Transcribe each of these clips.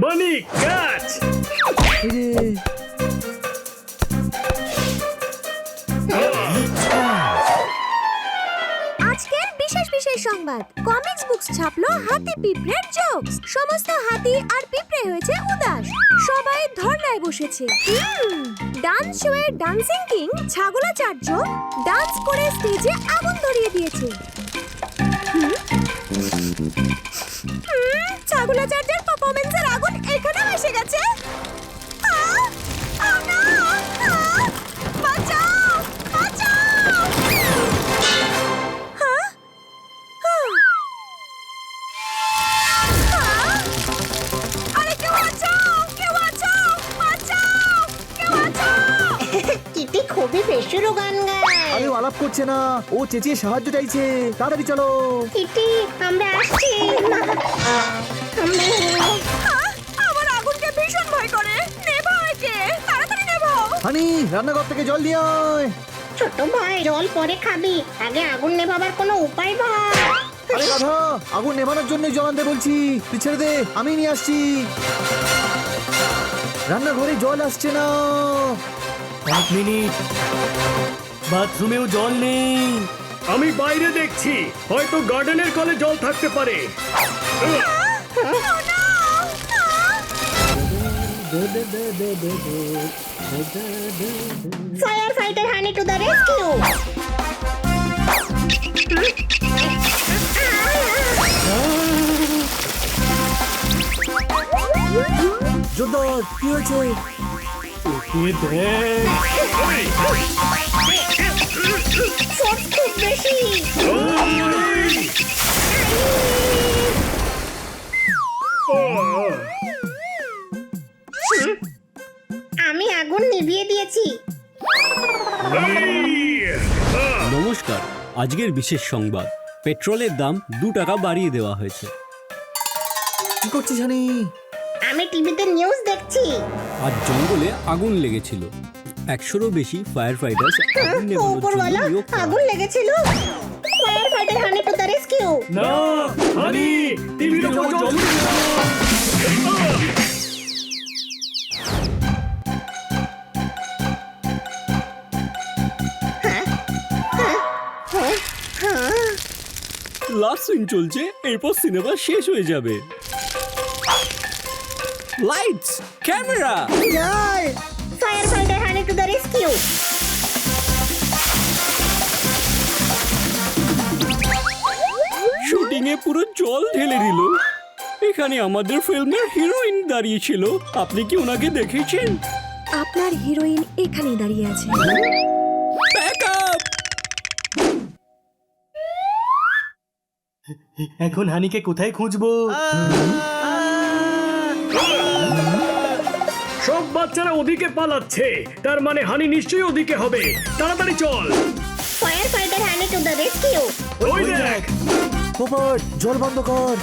Bunny, catch! আজকের বিশেষ বিশেষ সংবাদ, কমিক্স বুকস ছাপলো হাতি পিঁপড়ের জোকস। সমস্ত হাতি আর পিঁপড়ে হয়েছে উদাস, সবাই ধর্নায় বসেছে। ডান্স শোয়ে ডান্সিং কিং ছাগলাচার্য ডান্স করে স্টেজে আগুন ধরিয়ে দিয়েছে। ছাগলাচার্যের পারফরম্যান্সের আগুন এখানে এসে গেছে। বাঁচাও, বাঁচাও! আরে কেউ বাঁচাও, কেউ বাঁচাও, বাঁচাও, কেউ বাঁচাও! চিটি খুবই বেসুরো গান গায়। আরে ও আলাপ করছে না, ও চেঁচিয়ে সাহায্য চাইছে। তাড়াতাড়ি চলো। চিটি আমরা আসছি। আমার আগুনকে ভীষণ ভয় করে। নেভাও একে, তাড়াতাড়ি নেভাও। হানি, রান্নাঘর থেকে জল দিয়ে আয়। ছোট ভাই জল পরে খাবি, আগে আগুন নেভাবার কোনো উপায় ভাই। আরে গাধা, আগুন নেভানোর জন্যই জল আনতে বলছি। তুই ছেড়ে দে, আমি নিয়ে আসছি। রান্নাঘরে জল আসছে না। 1 মিনিট, বাথরুমেও জল নেই। আমি বাইরে দেখছি, হয়তো গার্ডেনের কলে জল থাকতে পারে। Fire fighter honey to the rescue. জোরদার, কি হয়েছে? ওকে দেখ। ফোর্স খুব বেশি। আমি আগুন নিভিয়ে দিয়েছি। নমস্কার, আজকের বিশেষ সংবাদ, পেট্রোলের দাম 2 টাকা বাড়িয়ে দেওয়া হয়েছে। কি করছিস হানি? আমি টিভিতে নিউজ দেখছি। আজ জঙ্গলে আগুন লেগেছিল। 100-এরও বেশি ফায়ার ফাইটার্স আগুন নেভানোর উপরওয়ালা, জন্য নিয়োগ করা আগুন লেগেছিল। Fire fighter honey to the rescue. না, হানি, টিভির উপর জল দিও না। লাস্ট সিন চলছে, এরপর সিনেমা শেষ হয়ে যাবে। Lights, camera! জল! Fire fighter honey to the rescue. Shooting এ পুরো জল ঢেলে দিল। এখানে আমাদের ফিল্মের হিরোইন দাঁড়িয়ে ছিল। আপনি কি ওনাকে দেখেছেন? আপনার হিরোইন এখানেই দাঁড়িয়ে আছে। ব্যাকআপ! এখন হানিকে কোথায় খুঁজবো? সব বাচ্চারা ওদিকে পালাচ্ছে, তার মানে হানি নিশ্চয়ই ওদিকে হবে। তাড়াতাড়ি চল। Fire fighter honey to the rescue. ওই দেখ। পোপট, জল বন্ধ কর।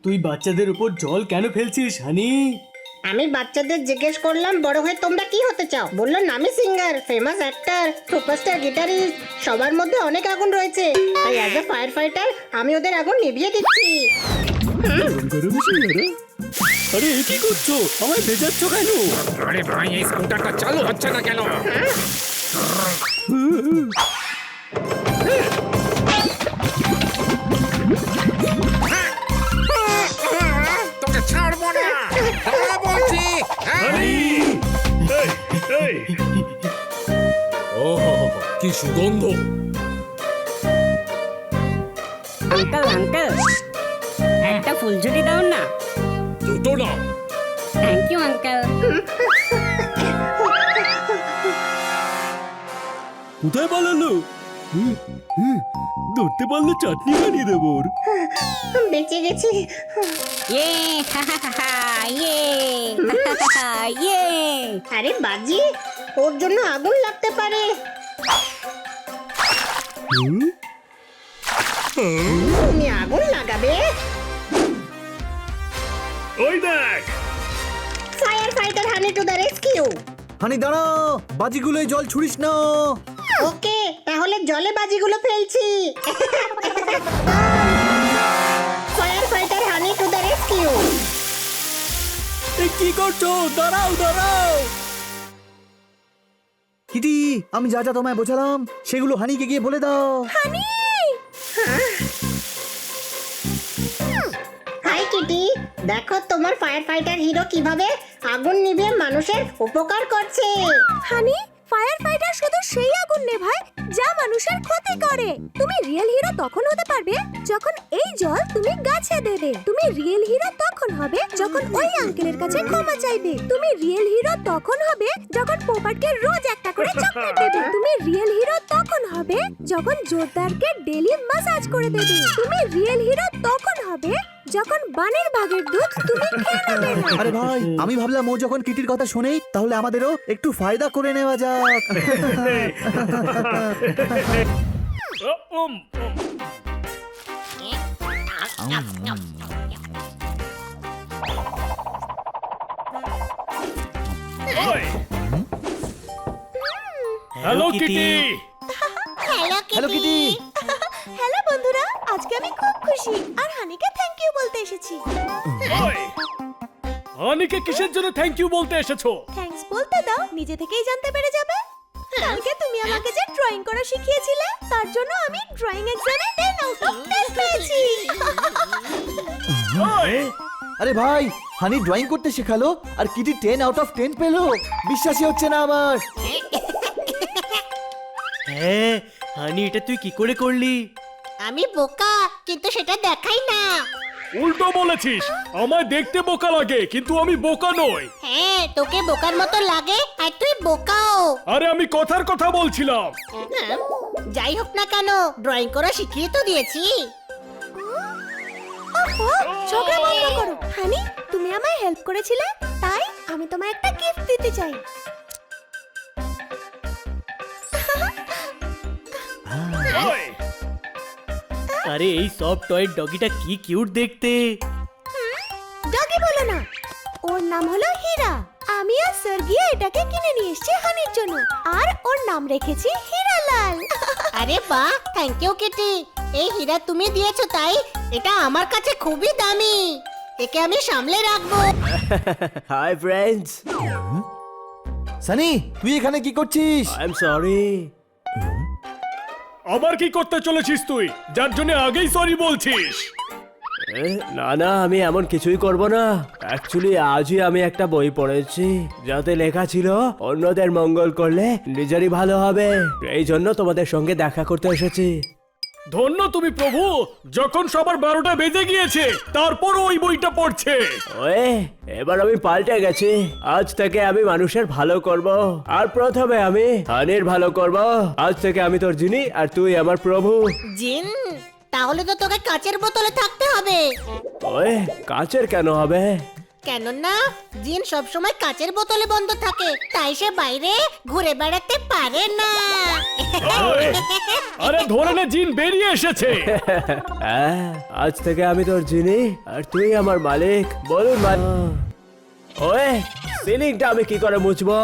তুই বাচ্চাদের উপর জল কেন ফেলছিস হানি? আমি বাচ্চাদের জিজ্ঞেস করলাম বড় হয়ে তোমরা কি হতে চাও। বললো নামি singer, famous actor, superstar guitarist. সবার মধ্যে অনেক আগুন রয়েছে, তাই অ্যাজ এ ফায়ার ফাইটার আমি ওদের আগুন নিভিয়ে দিচ্ছি। আরে এ কি করছো? আমায় ভেজাচ্ছ কেন? আরে ভাই, এই স্কুটারটা চালু হচ্ছে না কেন? তোকে ছাড়বো না, দাঁড়া বলছি। হানি! এই, এই, ওহ, কি সুগন্ধ! আঙ্কেল আঙ্কেল, একটা ফুলঝুরি দাও না। দুটো না। Thank you uncle. কোথায় পালালো? ধরতে পারলে চাটনি বানিয়ে দেবো ওর। বেঁচে গেছি। ইয়ে হা হা হা হা, ইয়ে হা হা হা হা, ইয়ে। আরে বাজি, ওর জন্য আগুন লাগতে পারে। তুমি আগুন লাগাবে? ওই দেখ। Fire fighter honey to the rescue. Honey দাঁড়া, বাজিগুলোয় জল ছুড়িস না। ওকে, তাহলে জলে বাজিগুলো ফেলছি। Fire fighter honey to the rescue. এ কি করছো? দাঁড়াও দাঁড়াও। কিটি, আমি যা যা তোমায় বোঝালাম সেগুলো হানিকে গিয়ে বলে দাও। হানি! হাই কিটি, দেখো তোমার ফায়ার ফাইটার হিরো কিভাবে আগুন নিভিয়ে মানুষের উপকার করছে। হানি, ফায়ার ফাইটার শুধু সেই আগুন নেভায় যা মানুষের ক্ষতি করে। তুমি রিয়েল হিরো তখন হতে পারবে যখন এই জল তুমি গাছে দেবে। তুমি রিয়েল হিরো তখন হবে যখন ওই আঙ্কেলের কাছে ক্ষমা চাইবে। তুমি রিয়েল হিরো তখন হবে যখন পোপাটকে রোজ একটা করে চকলেট দেবে। তুমি রিয়েল হিরো তখন হবে যখন জোরদারকে ডেলি ম্যাসাজ করে দেবে। তুমি রিয়েল হিরো তখন হবে যখন বানের ভাগের দুধ তুমি খেয়ে নেবে না। আরে ভাই, আমি ভাবলাম ও যখন কিটির কথা শোনেই তাহলে আমাদেরও একটু ফায়দা করে নেওয়া যাক। Hello Kitty. Hello Kitty. Hello বন্ধুরা, আজকে আমি খুব খুশি আর হানিকে থ্যাংক ইউ বলতে এসেছি। হানিকে কিসের জন্য থ্যাংক ইউ বলতে এসেছো? থ্যাঙ্কস বলতে দাও, নিজে থেকেই জানতে পেরে যাবে। কালকে তুমি আমাকে যে ড্রয়িং করা শিখিয়েছিলে তার জন্য আমি ড্রয়িং এক্সামে 10 আউট অফ 10 পেয়েছি। আরে ভাই, হানি ড্রয়িং করতে শেখালো আর কিটি 10 আউট অফ 10 পেলো। বিশ্বাসই হচ্ছে না আমার। হ্যাঁ, হানি এটা তুই কি করে করলি? আমি বোকা, কিন্তু সেটা দেখাই না। উল্টো বলেছিস, আমায় দেখতে বোকা লাগে কিন্তু আমি বোকা নই। হ্যাঁ, তোকে বোকার মতো লাগে আর তুই বোকাও। আরে আমি কথার কথা বলছিলাম। যাই হোক না কেন, ড্রয়িং করা শিখিয়ে তো দিয়েছি। ওহো, ঝগড়া বন্ধ করো। হানি, তুমি আমায় হেল্প করেছিলে, তাই আমি তোমায় একটা গিফট দিতে চাই। আরে এই সফট টয় ডগিটা কি কিউট দেখতে। ডগি বলো না, ওর নাম হলো হীরা। আমি আর স্যার গিয়ে এটাকে কিনে নিয়ে এসেছি হানির জন্য, আর ওর নাম রেখেছি হীরালাল। আরে বাহ, থ্যাংক ইউ কিটি। এই হীরা তুমি দিয়েছো তাই এটা আমার কাছে খুবই দামি। একে আমি সামলে রাখবো। হাই ফ্রেন্ডস, সানি, তুই এখানে কি করছিস? I am sorry. আবার কি করতে চলেছিস তুই, যার জন্য আগেই সরি বলছিস? না না, আমি এমন কিছুই করব না। অ্যাকচুয়ালি আজই আমি একটা বই পড়েছি যাতে লেখা ছিল অন্যদের মঙ্গল করলে নিজেরই ভালো হবে। এই জন্য তোমাদের সঙ্গে দেখা করতে এসেছি। ধন্য তুমি প্রভু, যখন সবার 12টা বেজে গিয়েছে তারপর ওই বইটা পড়ছে। ওয়ে, এবার আমি পাল্টে গেছি। আজ থেকে আমি মানুষের ভালো করব, আর প্রথমে আমি হানির ভালো করব। আজ থেকে আমি তোর জিনি আর তুই আমার প্রভু। জিন, তাহলে তো তোকে কাচের বোতলে থাকতে হবে। ওয়ে, কাচের কেন হবে? কেননা জিন সবসময় কাচের বোতলে বন্ধ থাকে, তাই সে বাইরে ঘুরে বেড়াতে পারে না। আরে ধরে নে, জিন বেরিয়ে এসেছে। হ্যাঁ, আজ থেকে আমি তোর জিনি আর তুই আমার মালিক। বলুন ওয়ে, সিলিংটা আমি কি করে মুছবো?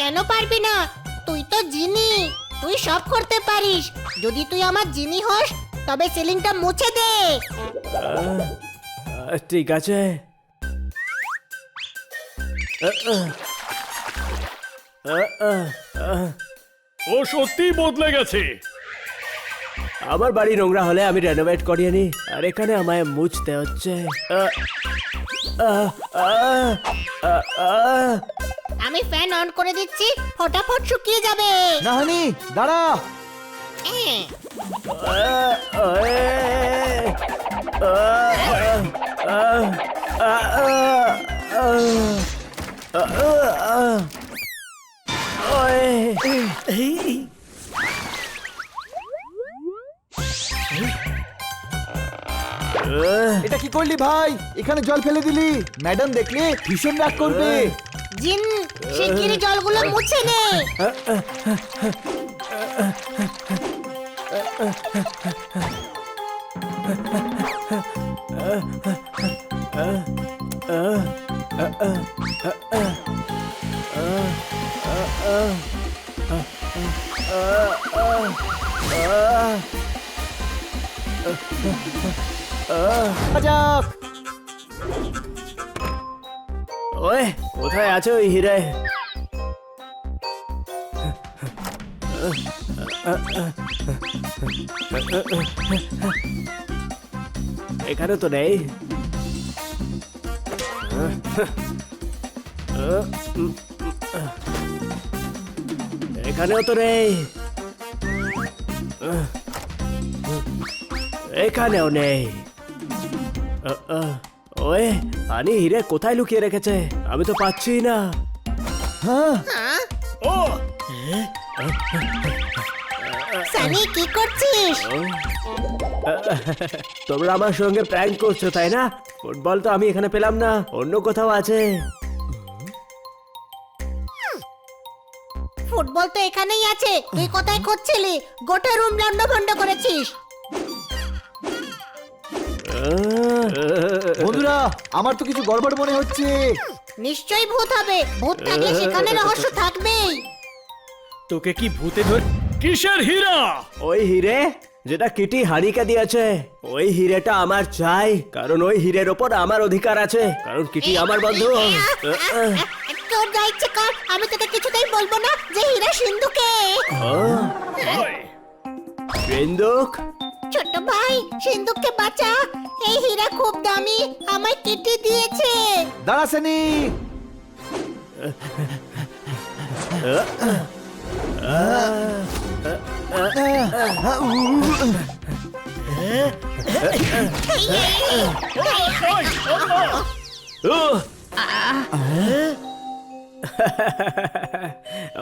কেন পারবি না? তুই তো জিনি, তুই সব করতে পারিস। যদি তুই আমার জিনি হোস তবে সিলিংটা মুছে দে। ঠিক আছে। ও সত্যিই বদলে গেছে। আমার বাড়ি নোংরা হলে আমি রেনোভেট করিয়ে নি, আর এখানে আমায় মুছতে হচ্ছে। আমি ফ্যান অন করে দিচ্ছি, ফটাফট শুকিয়ে যাবে। না হানি, দাঁড়া। এটা কি করলি ভাই? এখানে জল ফেলে দিলি, ম্যাডাম দেখলে ভীষণ রাগ করবে। জিন, শিগগিরই জলগুলো মুছে নে। যাক ওই কোথায় আছো ওই হিরে? এখানে তো নেই। এখানেও তো নেই। এখানেও নেই। ওই আনি হিরে কোথায় লুকিয়ে রেখেছে? আমি তো পাচ্ছি না। হ্যাঁ ও সানি কি করছিস? তোমরা আমার সঙ্গে প্র্যাঙ্ক করছো তাই না? ফুটবল তো আমি এখানে পেলাম না, অন্য কোথাও আছে। ফুটবল তো এখানেই আছে, তুই কোথায় খুঁজছিলি? গোটা রুম লন্ডভন্ড করেছিস। বন্ধুরা আমার তো কিছু গড়বড় মনে হচ্ছে। নিশ্চয়ই ভূত হবে, ভূত থাকলে সেখানে রহস্য থাকবেই। তোকে কি ভূতে ধর? কিসের হীরা? ওই হিরে যেটা কিটি হারিকে দিয়েছে, ওই হিরেটা আমার চাই, কারণ ওই হিরের ওপর আমার অধিকার আছে, কারণ কিটি আমার বন্ধু। তোর যা ইচ্ছে কর, আমি তোকে কিছুতেই বলবো না যে হীরা সিন্ধুকে। বন্দুক? ছোট ভাই, সিন্ধুককে বাঁচা, এই হীরা খুব দামি, আমায় কিটি দিয়েছে। দাঁড়া সানি।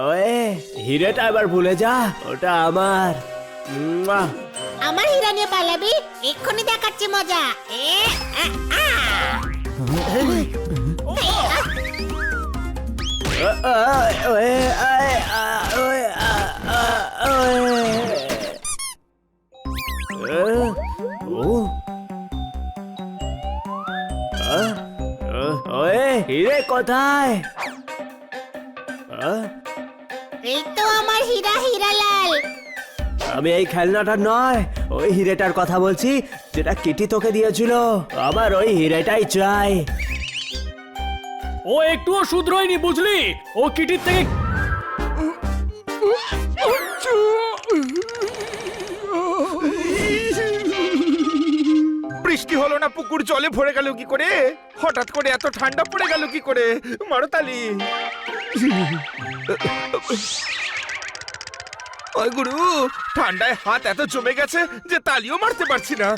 ওই হিরেটা এবার ভুলে যা, ওটা আমার। মুয়া। আমার হীরা নিয়ে পালাবি? এক্ষুনি দেখাচ্ছি মজা। হিরে কোথায়? এই তো আমার হীরা, হীরালাল। আমি এই খেলনাটা নয়, ওই হিরেটার কথা বলছি যেটা কিটি তোকে দিয়েছিল। আমার ওই হিরেটাই চাই। ও একটুও শুধরোয়নি বুঝলি? ও কিটির থেকে বৃষ্টি হলো না, পুকুর জলে ভরে গেল কি করে? হঠাৎ করে এত ঠান্ডা পড়ে গেল কি করে? মারতালি। ওই গুরু, ঠান্ডায় হাত এত জমে গেছে যে তালিও মারতে পারছি না।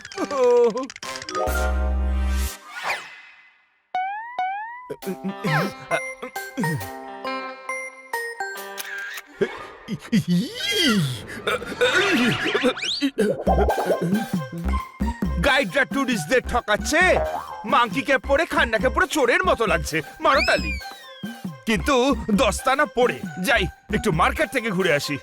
গাইডরা টুরিস্টদের ঠকাচ্ছে। মাংকি ক্যাপ পরে খান্নাকে পুরো চোরের মতো লাগছে। মারতালি। কিন্তু দস্তানা পরে যাই, একটু মার্কেট থেকে ঘুরে আসি।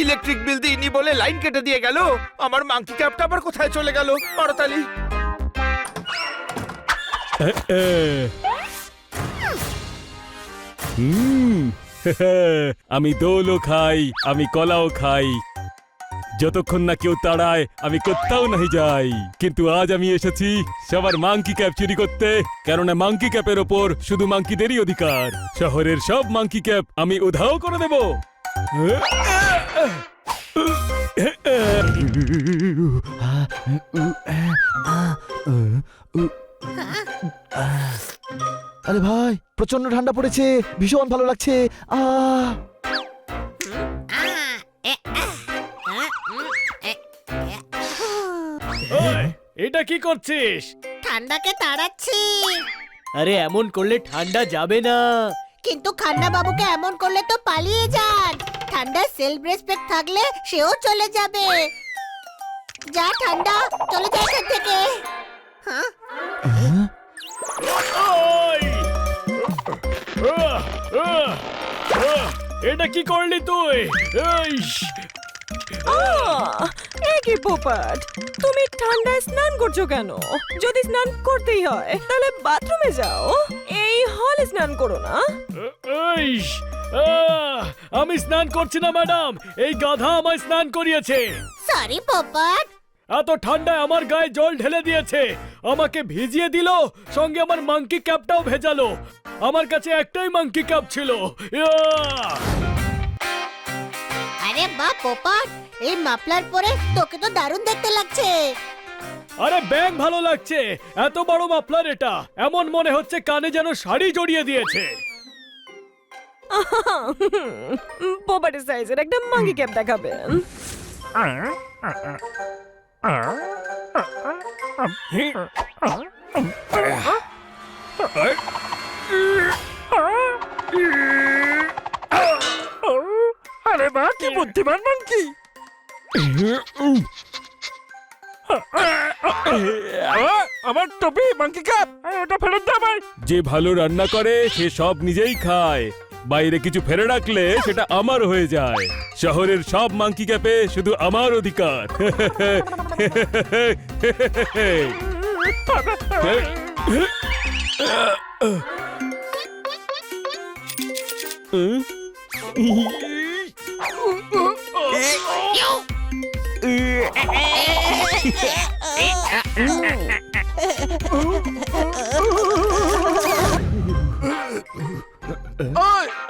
ইলেকট্রিক বিল দিইনি বলে লাইন কেটে দিয়ে গেল। আমার মাংকি ক্যাপটা আবার কোথায় চলে গেল? মারতালি। আমি দোলও খাই, আমি কলাও খাই, যতক্ষণ না কেউ তাড়ায় আমি কোথাও নাহি যাই। কিন্তু আজ আমি এসেছি সবার মাংকি ক্যাপ চুরি করতে, কেননা মাংকি ক্যাপের ওপর শুধু মাংকিদেরই অধিকার। শহরের সব মাংকি ক্যাপ আমি উধাও করে দেব। আরে ভাই প্রচন্ড ঠান্ডা পড়েছে, ভীষণ ভালো লাগছে। আহ এটা কি করছিস? ঠান্ডাকে তাড়াচ্ছি। আরে এমন করলে ঠান্ডা যাবে না। কিন্তু খান্না বাবুকে এমন করলে তো পালিয়ে যান। ঠান্ডার সেলফ রেসপেক্ট থাকলে সেও চলে যাবে। যা ঠান্ডা, চলে যা এখান থেকে। হ্যাঁ? ওই! এটা কি করলি তুই? কি পোপট, তুমি ঠান্ডায় স্নান করছো কেন? যদি স্নান করতেই হয় তাহলে বাথরুমে যাও, এই হলে স্নান করো না। আমি স্নান করছি না ম্যাডাম, এই গাধা আমায় স্নান করিয়েছে। সরি পোপট। এত ঠান্ডায় আমার গায়ে জল ঢেলে দিয়েছে, আমাকে ভিজিয়ে দিল, সঙ্গে আমার মাঙ্কি ক্যাপটাও ভেজালো। আমার কাছে একটাই মাঙ্কি ক্যাপ ছিল। আরে বাহ পোপট, এই মাফলার পরে তোকে তো দারুণ দেখতে লাগছে। আরে ব্যাং ভালো লাগছে, এত বড় মাফলার এটা, এমন মনে হচ্ছে কানে যেন শাড়ি জড়িয়ে দিয়েছে। পোপটের সাইজের একটা মাঙ্কি ক্যাপ দেখাবেন? আরে বা কি বুদ্ধিমান মাংকি! আমার টপি মাংকি ক্যাপ, ওটা ফেরত দে আমায়। যে ভালো রান্না করে সে সব নিজেই খায়, বাইরে কিছু ফেলে রাখলে সেটা আমার হয়ে যায়। শহরের সব মাঙ্কি ক্যাপে শুধু আমার অধিকার।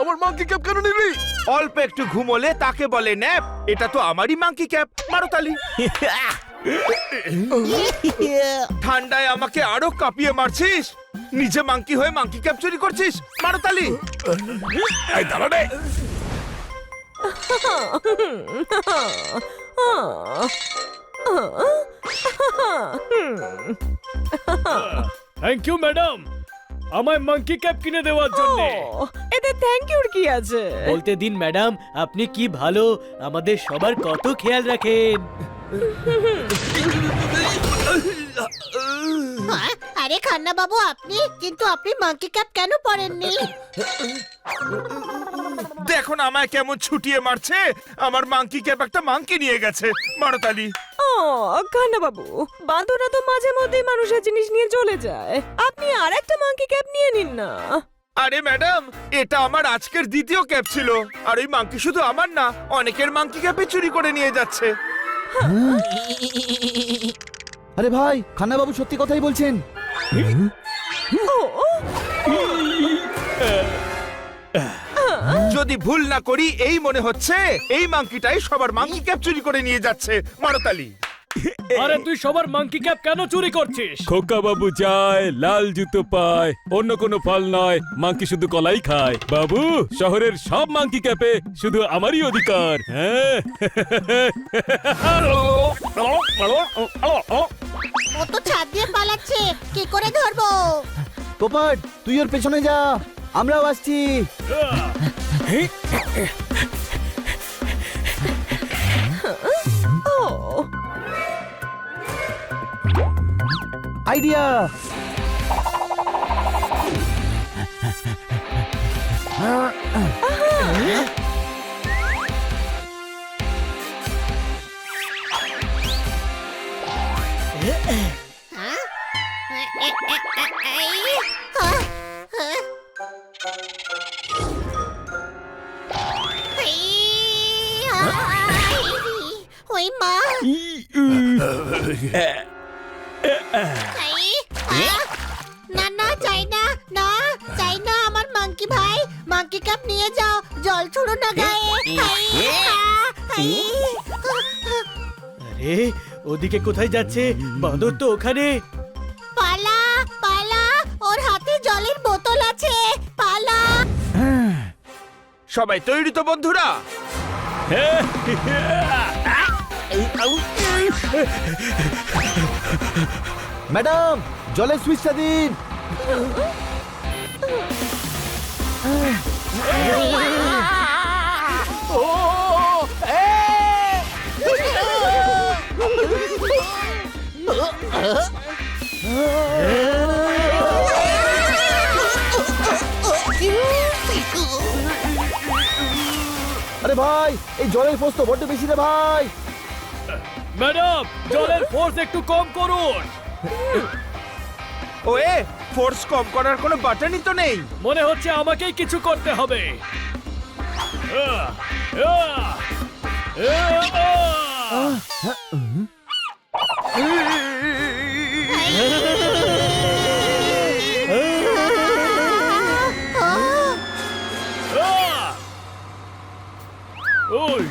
আমার মাঙ্কি ক্যাপ কেন নিলি? অল্প একটু ঘুমোলে তাকে বলে ন্যাপ। এটা তো আমারই মাঙ্কি ক্যাপ, মারো তালি। ঠান্ডায় আমাকে আরো কাঁপিয়ে মারছিস, নিজে মাঙ্কি হয়ে মাঙ্কি ক্যাপ চুরি করছিস, মারো তালি। এই দাঁড়া রে। থ্যাংক ইউ ম্যাডাম, আমায় মাঙ্কি ক্যাপ কিনে দেওয়ার জন্য। এতে থ্যাংক ইউর কি আছে? বলতে দিন ম্যাডাম, আপনি কি ভালো, আমাদের সবার কত খেয়াল রাখেন। আরে খান্না বাবু আপনি, কিন্তু আপনি মাঙ্কি ক্যাপ কেন পরেননি? দেখো না আমায় কেমন ছুটিয়ে মারছে, আমার মাঙ্কি ক্যাপ একটা মাঙ্কি নিয়ে গেছে, মারো তালি। কান্না বাবু, বাঁদরা তো মাঝে মধ্যে মানুষের জিনিস নিয়ে চলে যায়, আপনি আর একটা মাঙ্কি ক্যাপ নিয়ে নিন না। আরে ম্যাডাম, এটা আমার আজকের দ্বিতীয় ক্যাপ ছিল, আর এই মাঙ্কি শুধু আমার না, অনেকের মাঙ্কি ক্যাপে চুরি করে নিয়ে যাচ্ছে। আরে ভাই, খান্না বাবু সত্যি কথাই বলছেন। যদি ভুল না করি এই মনে হচ্ছে এই মাঙ্কিটাই সবার মাঙ্কি ক্যাপ চুরি করে নিয়ে যাচ্ছে, মারো তালি। আরে তুই সবার মাঙ্কি ক্যাপ কেন চুরি করছিস? খোকা বাবু যায়, লাল জুতো পায়, অন্য কোনো ফল নয়, মাঙ্কি শুধু কলাই খায়। বাবু, শহরের সব মাঙ্কি ক্যাপে শুধু আমারই অধিকার। হ্যাঁ। ও তো ছাদ দিয়ে পালাচ্ছে, কি করে ধরবো? পোপট, তুই ওর পেছনে যা, আমরাও আসছি। আইডিয়া! ওই মা, না না চাই না, না চাই না, আমার মাঙ্কি ভাই, মাঙ্কি ক্যাপ নিয়ে যাও, জল ছুড়ো না গায়ে। আরে ওদিকে কোথায় যাচ্ছে? বাঁদর তো ওখানে। পালা পালা, ওর হাতে জলের বোতল আছে, পালা। সবাই তৈরি তো বন্ধুরা? ম্যাডাম, জলের সুইচটা দিন। Oh! আরে ভাই এই জলের ফোর্স তো বড্ড বেশি রে ভাই। ম্যাডাম জলের ফোর্স একটু কম করুন। ওয়ে ফোর্স কম করার কোনো বাটনই তো নেই। মনে হচ্ছে আমাকেই কিছু করতে হবে। ওই